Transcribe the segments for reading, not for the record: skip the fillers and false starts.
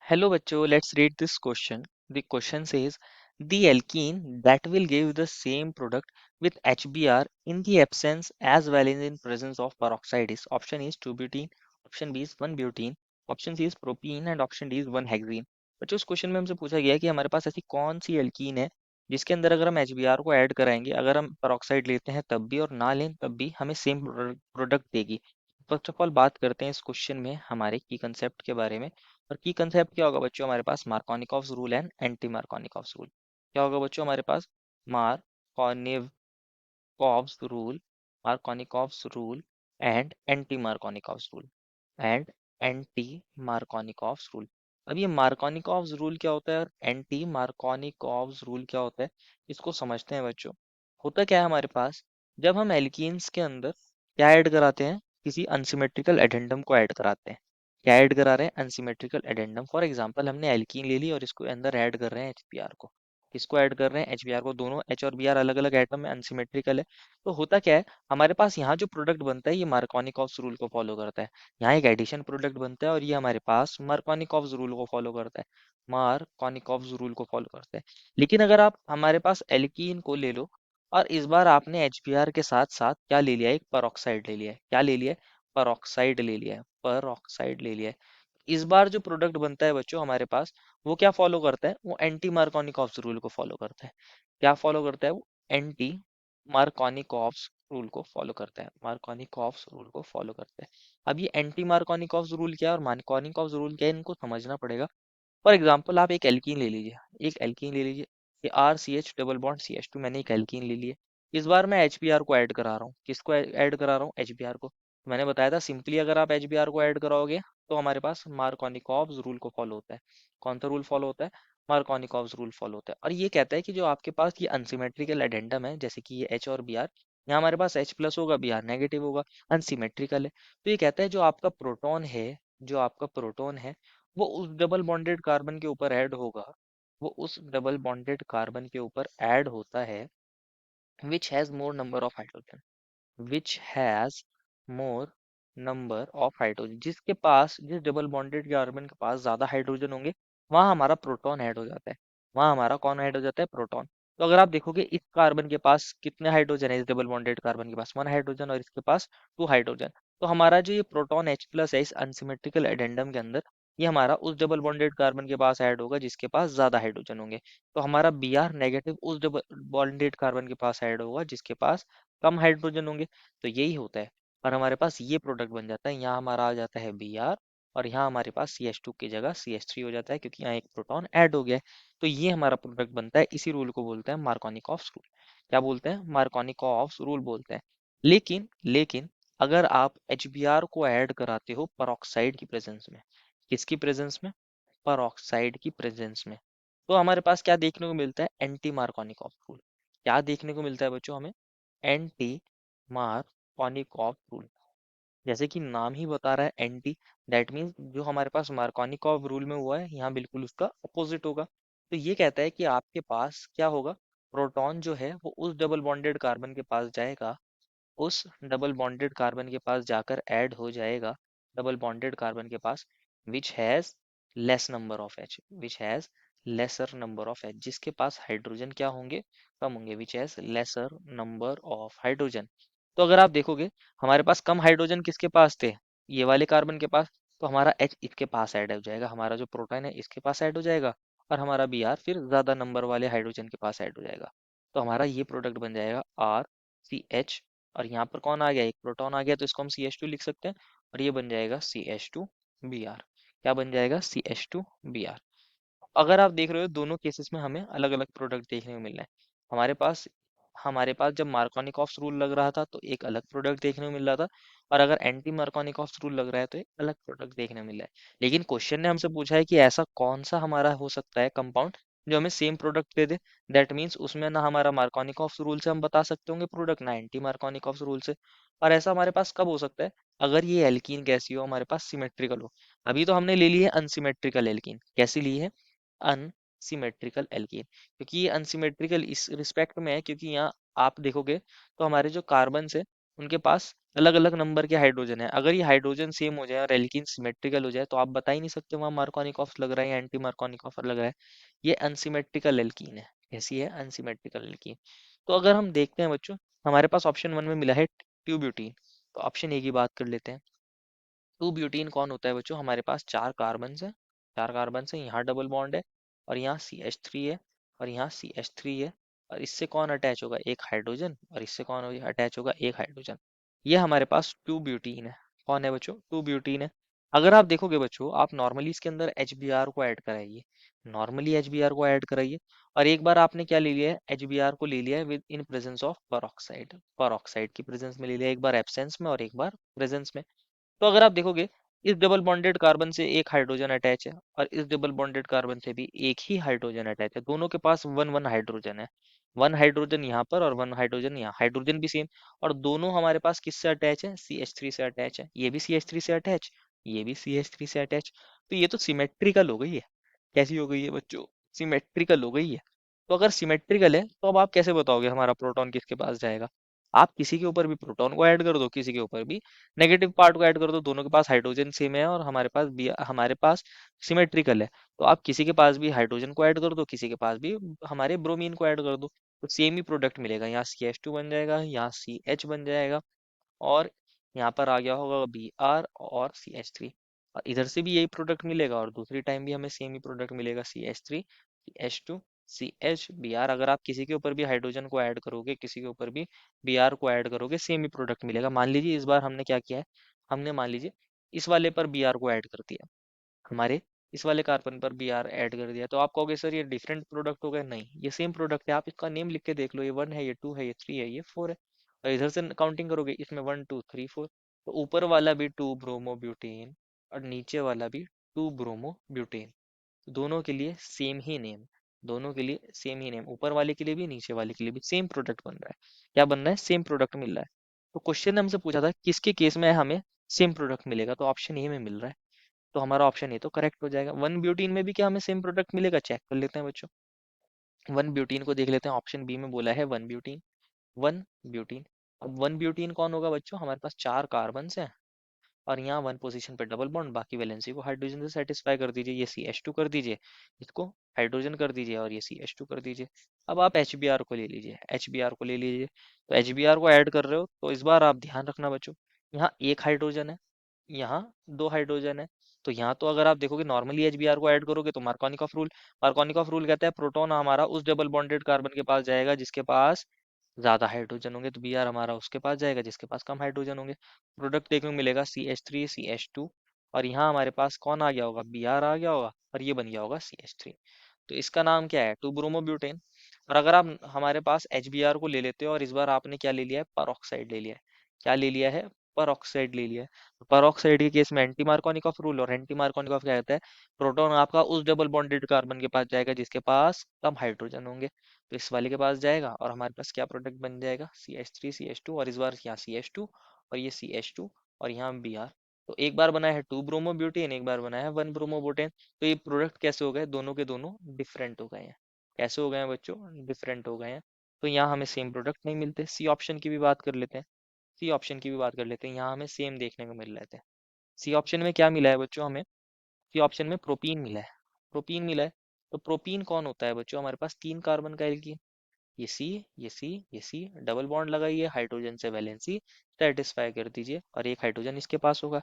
Hello bachcho, let's read this question. The question says the alkene that will give the same product with HBr in the absence as well as in presence of peroxide is option is 2 butene, option B is 1 butene, option C is propene and option D is 1 hexene. बच्चों उस question में हमसे पूछा गया है कि हमारे पास ऐसी कौन सी एल्कीन है जिसके अंदर अगर हम HBr को ऐड कराएंगे अगर हम पेरोक्साइड लेते हैं तब भी और ना लें तब भी हमें सेम प्रोडक्ट देगी। फर्स्ट ऑफ ऑल बात करते हैं इस क्वेश्चन में हमारे की कंसेप्ट के बारे में। और की कंसेप्ट क्या होगा बच्चों हमारे पास Markovnikov's rule and anti Markovnikov's rule. क्या होगा बच्चों हमारे पास Markovnikov's rule, Markovnikov's rule and anti Markovnikov's rule and anti Markovnikov's rule. अब ये मार्कोनिकॉफ्स रूल क्या होता है और एंटी मार्कोनिकॉफ्स रूल क्या होता है इसको समझते हैं बच्चों। होता क्या है हमारे पास जब हम एल्कीन्स के अंदर क्या ऐड कराते हैं, किसी अनसिमेट्रिकल एडेंडम को ऐड कराते हैं। क्या ऐड करा रहे हैं? Unsymmetrical addendum. फॉर एग्जांपल हमने एल्कीन ले ली और इसको अंदर ऐड कर रहे हैं एचबीआर को। किसको ऐड कर रहे हैं? एचबीआर को। दोनों एच और बी आर अलग अलग एटम में अनसिमेट्रिकल है। तो होता क्या है हमारे पास यहाँ जो प्रोडक्ट बनता है ये मार्कोनिकॉफ्स रूल को फॉलो करता है। यहाँ एक एडिशन प्रोडक्ट बनता है और ये हमारे पास मार्कोनिकॉफ्स रूल को फॉलो करता है। मार्कोनिकॉफ्स रूल को फॉलो करता है। लेकिन अगर आप हमारे पास एल्कीन को ले लो और इस बार आपने एचबीआर के साथ साथ क्या ले लिया है? एक पेरोक्साइड ले लिया है। क्या ले लिया है? पेरोक्साइड ले लिया है। पेरोक्साइड ले लिया है। इस बार जो प्रोडक्ट बनता है बच्चों हमारे पास वो क्या फॉलो करता है? वो एंटी मार्कोनिकॉफ्स रूल को फॉलो करता है। क्या फॉलो करता है वो? एंटी मार्कोनिकॉफ्स रूल को फॉलो करता है। मार्कोनिकॉफ्स रूल को फॉलो करता है। अब ये एंटी मार्कोनिकॉफ्स रूल क्या है और मार्कोनिकॉफ्स रूल क्या है इनको समझना पड़ेगा। फॉर एग्जाम्पल आप एक एल्कीन ले लीजिए, एक एल्कीन ले लीजिए। ये R C H double bond C H two, मैंने एक एल्कीन ले लिया। इस बार मैं एच बी आर को ऐड करा रहा हूँ। किसको ऐड करा रहा हूँ? एच बी आर को। तो मैंने बताया था सिंपली अगर आप एच बी आर को ऐड कराओगे तो हमारे पास मार्कोनिकॉव्स रूल को फॉलो होता है। कौन सा रूल फॉलो होता है? मार्कोनिकॉव्स रूल फॉलो होता है। और ये कहता है कि जो आपके पास ये अनसिमेट्रिकल एडेंडम है जैसे कि ये एच और बी आर, यहाँ हमारे पास एच प्लस होगा, बी आर नेगेटिव होगा, अनसिमेट्रिकल है। तो ये कहता है जो आपका प्रोटॉन है, जो आपका प्रोटॉन है वो उस डबल बॉन्डेड कार्बन के ऊपर ऐड होगा, वो उस डबल बॉन्डेड कार्बन के ऊपर ऐड होता है which has more number of hydrogen, which has more number of hydrogen. जिसके पास, जिस डबल बॉन्डेड कार्बन के पास ज्यादा हाइड्रोजन होंगे वहां हमारा प्रोटॉन ऐड हो जाता है। वहां हमारा कौन ऐड हो जाता है? प्रोटॉन। तो अगर आप देखोगे इस कार्बन के पास कितने हाइड्रोजन है, इस डबल बॉन्डेड कार्बन के पास 1 हाइड्रोजन और इसके पास 2 हाइड्रोजन। तो हमारा जो ये प्रोटॉन H प्लस है इस अनसिमेट्रिकल एडेंडम के अंदर, ये हमारा उस डबल बॉन्डेड कार्बन के पास ऐड होगा जिसके पास ज्यादा हाइड्रोजन होंगे। तो हमारा बी आर नेगेटिव उस डबल बॉन्डेड कार्बन के पास ऐड होगा जिसके पास कम हाइड्रोजन होंगे। तो यही होता है। और हमारे पास ये प्रोडक्ट बन जाता है। यहाँ हमारा आ जाता है बी आर और यहाँ हमारे पास सी एच टू की जगह सी एच थ्री हो जाता है क्योंकि यहाँ एक प्रोटॉन ऐड हो गया है। तो ये हमारा प्रोडक्ट बनता है। इसी रूल को बोलते हैं मार्कोनिकॉफ्स रूल। क्या बोलते हैं? मार्कोनिकॉफ्स रूल बोलते हैं। लेकिन अगर आप एच बी आर को ऐड कराते हो परऑक्साइड की प्रेजेंस में, किसकी प्रेजेंस में? परऑक्साइड की प्रेजेंस में, तो हमारे पास क्या देखने को मिलता है? Anti Markovnikov rule. क्या देखने को मिलता है बच्चों हमें? Anti Markovnikov rule. जैसे कि नाम ही बता रहा है एंटी, दैट मीन्स जो हमारे पास मार्कोनिकॉफ रूल में हुआ है यहाँ बिल्कुल उसका अपोजिट होगा। तो ये कहता है कि आपके पास क्या होगा? प्रोटॉन जो है वो उस डबल बॉन्डेड कार्बन के पास जाएगा, उस डबल बॉन्डेड कार्बन के पास जाकर ऐड हो जाएगा, डबल बॉन्डेड कार्बन के पास, which has less number of H, which has lesser number of H, जिसके पास हाइड्रोजन क्या होंगे? कम होंगे, which has lesser number of hydrogen. तो अगर आप देखोगे हमारे पास कम हाइड्रोजन किसके पास थे? ये वाले कार्बन के पास। तो हमारा एच इसके पास ऐड हो जाएगा, हमारा जो प्रोटॉन है इसके पास ऐड हो जाएगा और हमारा बी आर फिर ज्यादा नंबर वाले हाइड्रोजन के पास ऐड हो जाएगा। तो हमारा ये प्रोडक्ट बन जाएगा आर सी एच। और यहाँ पर कौन आ गया? एक प्रोटॉन आ गया तो इसको हम सी एच टू लिख सकते हैं और ये बन जाएगा C H two B R. क्या बन जाएगा? C H two B R. अगर आप देख रहे हो दोनों केसेस में हमें अलग अलग प्रोडक्ट देखने को मिल रहा है। हमारे पास जब मार्कोनिकॉफ्स रूल लग रहा था तो एक अलग प्रोडक्ट देखने को मिल रहा था, और अगर एंटी मार्कोनिकॉफ्स रूल लग रहा है तो एक अलग प्रोडक्ट देखने को मिल रहा है। लेकिन क्वेश्चन ने हमसे पूछा है कि ऐसा कौन सा हमारा हो सकता है कंपाउंड जो हमें same product they they. That means उसमें ना हमारा मार्कोनिकॉफ्स रूल से हम बता सकते होंगे प्रोडक्ट, ना एंटी मार्कोनिकॉफ्स रूल से। और ऐसा हमारे पास कब हो सकता है? अगर ये एल्कीन कैसी हो? हमारे पास सिमेट्रिकल हो। अभी तो हमने ले ली है अनसिमेट्रिकल एल्कीन। कैसी ली है? Unsymmetrical alkene. क्योंकि ये अनसिमेट्रिकल इस रिस्पेक्ट में है क्योंकि यहाँ आप देखोगे तो हमारे जो कार्बन है उनके पास अलग अलग नंबर के हाइड्रोजन है। अगर ये हाइड्रोजन सेम हो जाए और एल्कीन सिमेट्रिकल हो जाए तो आप बता ही नहीं सकते वहां मार्कोनिकॉफ लग रहा है या एंटी मार्कोनिकॉफ लग रहा है। ये अनसिमेट्रिकल एल्कीन है। कैसी है? Unsymmetrical alkene. तो अगर हम देखते हैं बच्चों, हमारे पास ऑप्शन वन में मिला है ट्यू ब्यूटीन। तो ऑप्शन ए की बात कर लेते हैं। टू ब्यूटीन कौन होता है बच्चों? हमारे पास चार कार्बन है। चार कार्बन है, यहाँ डबल बॉन्ड है और यहाँ CH3 है और यहाँ CH3 है। और इससे कौन अटैच होगा? एक हाइड्रोजन। और इससे कौन अटैच होगा? एक हाइड्रोजन। ये हमारे पास टू ब्यूटीन है। कौन है बच्चों? टू ब्यूटीन है। अगर आप देखोगे बच्चों, आप नॉर्मली इसके अंदर HBr को ऐड कराइए। नॉर्मली HBr को ऐड कराइए। और एक बार आपने क्या ले लिया है? HBr को ले लिया है with in presence of peroxide. Peroxide की प्रेजेंस में ले लिया, एक बार एब्सेंस में और एक बार प्रेजेंस में। तो अगर आप देखोगे, इस डबल बॉन्डेड कार्बन से एक हाइड्रोजन अटैच है और इस डबल बॉन्डेड कार्बन से भी एक ही हाइड्रोजन अटैच है। दोनों के पास वन वन हाइड्रोजन है। वन हाइड्रोजन यहाँ पर और वन हाइड्रोजन यहाँ, हाइड्रोजन भी सेम। और दोनों हमारे पास किससे अटैच है? CH3 से अटैच है। ये भी CH3 से अटैच, ये भी CH3 से अटैच। तो ये तो सिमेट्रिकल हो गई है। कैसी हो गई है बच्चों? सिमेट्रिकल हो गई है। तो अगर सिमेट्रिकल है तो अब आप कैसे बताओगे हमारा प्रोटॉन किसके पास जाएगा? आप किसी के ऊपर भी प्रोटॉन को ऐड कर दो, किसी के ऊपर भी नेगेटिव पार्ट को ऐड कर दो, दोनों के पास हाइड्रोजन सेम है और हमारे पास सिमेट्रिकल है। तो आप किसी के पास भी हाइड्रोजन को ऐड कर दो, किसी के पास भी हमारे ब्रोमीन को ऐड कर दो, तो सेम ही प्रोडक्ट मिलेगा। यहाँ CH2 बन जाएगा, यहाँ CH बन जाएगा और यहाँ पर आ गया होगा Br और CH3। और इधर से भी यही प्रोडक्ट मिलेगा और दूसरी टाइम भी हमें सेम ही प्रोडक्ट मिलेगा, CH3 CH2 CH Br। अगर आप किसी के ऊपर भी हाइड्रोजन को ऐड करोगे, किसी के ऊपर भी Br को ऐड करोगे, सेम ही प्रोडक्ट मिलेगा। मान लीजिए इस बार हमने क्या किया है, हमने मान लीजिए इस वाले पर Br को ऐड कर दिया, हमारे इस वाले कार्बन पर Br ऐड कर दिया, तो आप कहोगे सर ये डिफरेंट प्रोडक्ट हो गए। नहीं, ये सेम प्रोडक्ट है। आप इसका नेम लिख के देख लो, ये वन है, ये टू है, ये थ्री है, ये फोर है। और इधर से काउंटिंग करोगे, इसमें वन टू थ्री फोर। तो ऊपर वाला भी टू ब्रोमो ब्यूटेन और नीचे वाला भी टू ब्रोमो ब्यूटेन। दोनों के लिए सेम ही नेम, दोनों के लिए सेम ही नेम, ऊपर वाले के लिए भी नीचे वाले के लिए भी सेम प्रोडक्ट बन रहा है। क्या बन रहा है? सेम प्रोडक्ट मिल रहा है। तो क्वेश्चन ने हमसे पूछा था किसके केस में हमें सेम प्रोडक्ट मिलेगा, तो ऑप्शन ए में मिल रहा है। तो हमारा ऑप्शन ए तो करेक्ट हो जाएगा। वन ब्यूटीन में भी क्या हमें सेम प्रोडक्ट मिलेगा? चेक कर लेते हैं बच्चों। वन ब्यूटीन को देख लेते हैं। ऑप्शन बी में बोला है वन ब्यूटीन। One butene. अब वन ब्यूटीन कौन होगा बच्चों? हमारे पास चार कार्बन हैं और यहाँ वन पोजीशन पे डबल बॉन्ड, बाकी वैलेंसी को हाइड्रोजन से सेटिस्फाई कर दीजिए। ये CH2 कर दीजिए, इसको हाइड्रोजन कर दीजिए और ये CH2 कर दीजिए। अब आप HBr को ले लीजिए, HBr को ले लीजिए। तो HBr को ऐड कर रहे हो तो इस बार आप ध्यान रखना बच्चों, यहाँ एक हाइड्रोजन है, यहाँ दो हाइड्रोजन है। तो यहाँ तो अगर आप देखोगे नॉर्मली HBr को ऐड करोगे तो मार्कोनिकॉफ रूल कहता है प्रोटॉन हमारा उस डबल बॉन्डेड कार्बन के पास जाएगा जिसके पास ज्यादा हाइड्रोजन होंगे, तो Br हमारा उसके पास जाएगा जिसके पास कम हाइड्रोजन होंगे। प्रोडक्ट देखने को मिलेगा CH3 CH2। और यहाँ हमारे पास कौन आ गया होगा? Br आ गया होगा और ये बन गया होगा CH3। तो इसका नाम क्या है? To bromo butane. और अगर आप हमारे पास HBr को ले लेते हो और इस बार आपने क्या ले लिया है? पर ऑक्साइड ले लिया है। क्या ले लिया है? पर ऑक्साइड ले लिया है। तो पर ऑक्साइड के केस में एंटी मार्कोनिकॉफ रूल, और एंटी मार्कोनिकॉफ क्या कहता है? प्रोटॉन आपका उस डबल बॉन्डेड कार्बन के पास जाएगा जिसके पास कम हाइड्रोजन होंगे। तो इस वाले के पास जाएगा और हमारे पास क्या प्रोडक्ट बन जाएगा? CH3 CH2 और इस बार यहाँ CH2 और ये CH2 और यहाँ Br। तो एक बार बना है टू ब्रोमो ब्यूटेन, एक बार बना है वन ब्रोमो ब्यूटेन। तो ये प्रोडक्ट कैसे हो गए? दोनों के दोनों डिफरेंट हो गए हैं। कैसे हो गए हैं बच्चों? डिफरेंट हो गए हैं। तो यहाँ हमें सेम प्रोडक्ट नहीं मिलते। सी ऑप्शन की भी बात कर लेते हैं। सी ऑप्शन की भी बात कर लेते हैं, यहाँ हमें सेम देखने को मिल रहे थे। सी ऑप्शन में क्या मिला है बच्चों हमें? सी ऑप्शन में प्रोपीन मिला है। प्रोपीन मिला है। तो प्रोपीन कौन होता है बच्चों? हमारे पास तीन कार्बन का एल्कीन। ये सी, ये सी, ये सी, डबल बॉन्ड लगाइए, हाइड्रोजन से वैलेंसी सेटिस्फाई कर दीजिए और एक हाइड्रोजन इसके पास होगा।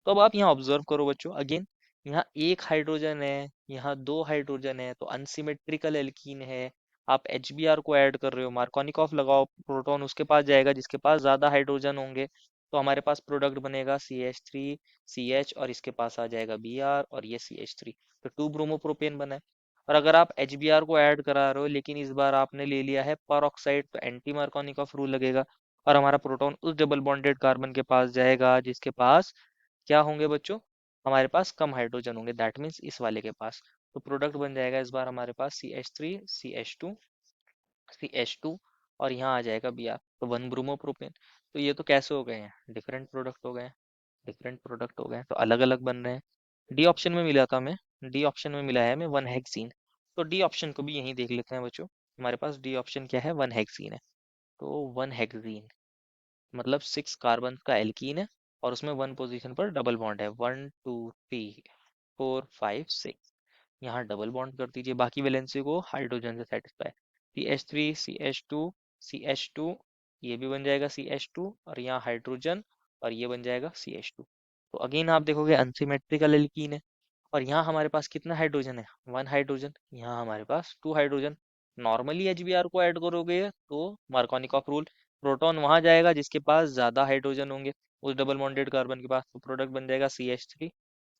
तो अब आप यहाँ ऑब्जर्व करो बच्चों अगेन, यहाँ एक हाइड्रोजन है, यहाँ दो हाइड्रोजन है, तो अनसिमेट्रिकल एल्कीन है। आप HBr को ऐड कर रहे हो, मार्कोनिकॉफ लगाओ, प्रोटॉन उसके पास जाएगा जिसके पास ज्यादा हाइड्रोजन होंगे। तो हमारे पास प्रोडक्ट बनेगा CH3 CH और इसके पास आ जाएगा Br और ये CH3। तो टू ब्रोमोप्रोपेन बना है। और अगर आप HBr को ऐड करा रहे हो लेकिन इस बार आपने ले लिया है पर ऑक्साइड, तो एंटी मार्कोनिकॉफ रूल लगेगा और हमारा प्रोटॉन उस डबल बॉन्डेड कार्बन के पास जाएगा जिसके पास क्या होंगे बच्चों? हमारे पास कम हाइड्रोजन होंगे, दैट मीन्स इस वाले के पास। तो प्रोडक्ट बन जाएगा इस बार हमारे पास CH3 CH2 CH2 और यहाँ आ जाएगा Br। तो वन ब्रोमो प्रोपेन। तो ये तो कैसे हो गए हैं? डिफरेंट प्रोडक्ट हो गए हैं। डिफरेंट प्रोडक्ट हो गए हैं, तो अलग अलग बन रहे हैं। डी ऑप्शन में मिला था हमें, डी ऑप्शन में मिला है हमें वन हेक्सीन। तो डी ऑप्शन को भी यहीं देख लेते हैं बच्चों। हमारे पास डी ऑप्शन क्या है? वन हेक्सीन है। तो वन हेक्सीन, मतलब 6 कार्बन का एल्कीन है और उसमें 1 पोजीशन पर डबल बॉन्ड है। 1 2 3 4 5 6, यहाँ डबल बॉन्ड कर दीजिए, बाकी वैलेंसी को हाइड्रोजन से सेटिस्फाई। CH3 CH2 CH2, ये भी बन जाएगा CH2 और यहाँ हाइड्रोजन, और ये बन जाएगा CH2। तो अगेन आप देखोगे अनसिमेट्रिकल एल्कीन है, और यहाँ हमारे पास कितना हाइड्रोजन है, 1 हाइड्रोजन, यहाँ हमारे पास 2 हाइड्रोजन। नॉर्मली HBr को ऐड करोगे तो मार्कोनिकॉफ रूल, प्रोटॉन वहां जाएगा जिसके पास ज्यादा हाइड्रोजन होंगे उस डबल बॉन्डेड कार्बन के पास, तो प्रोडक्ट बन जाएगा CH3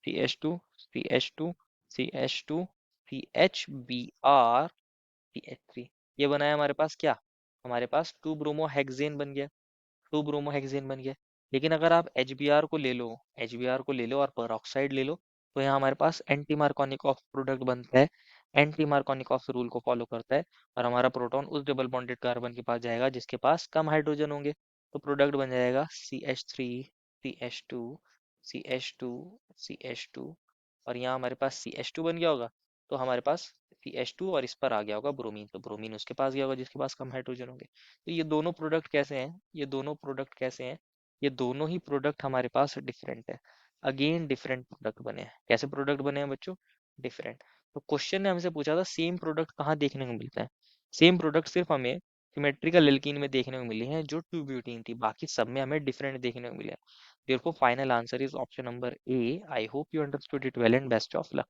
CH2 CH2 CH2 CHBr CH3। ये बनाया हमारे पास क्या, हमारे पास 2 ब्रोमोहेक्सेन बन गया, 2 ब्रोमोहेक्सेन बन गया। लेकिन अगर आप HBr को ले लो, HBr को ले लो और पेरोक्साइड ले लो, तो यहाँ हमारे पास एंटी मार्कोनिकॉफ प्रोडक्ट बनता है, एंटी मार्कोनिकॉफ रूल को फॉलो करता है, और हमारा प्रोटॉन उस डबल बॉन्डेड कार्बन के पास जाएगा जिसके पास कम हाइड्रोजन होंगे, तो प्रोडक्ट बन जाएगा CH3 CH2 CH2 CH2, और यहाँ हमारे पास CH2 बन गया होगा, तो हमारे पास CH2 और इस पर आ गया होगा ब्रोमीन, तो ब्रोमीन उसके पास गया होगा जिसके पास कम हाइड्रोजन होंगे। तो ये दोनों प्रोडक्ट कैसे हैं, ये दोनों प्रोडक्ट कैसे हैं, ये दोनों ही प्रोडक्ट हमारे पास डिफरेंट है। अगेन डिफरेंट प्रोडक्ट बने हैं, कैसे प्रोडक्ट बने हैं बच्चों, डिफरेंट। तो क्वेश्चन ने हमसे पूछा था सेम प्रोडक्ट कहाँ देखने को मिलता है, सेम प्रोडक्ट सिर्फ हमें सिमेट्रिकल एल्कीन में देखने को मिली हैं जो 2 ब्यूटीन थी, बाकी सब में हमें डिफरेंट देखने को मिले हैं। Therefore, final answer is option number A. I hope you understood it well and best of luck.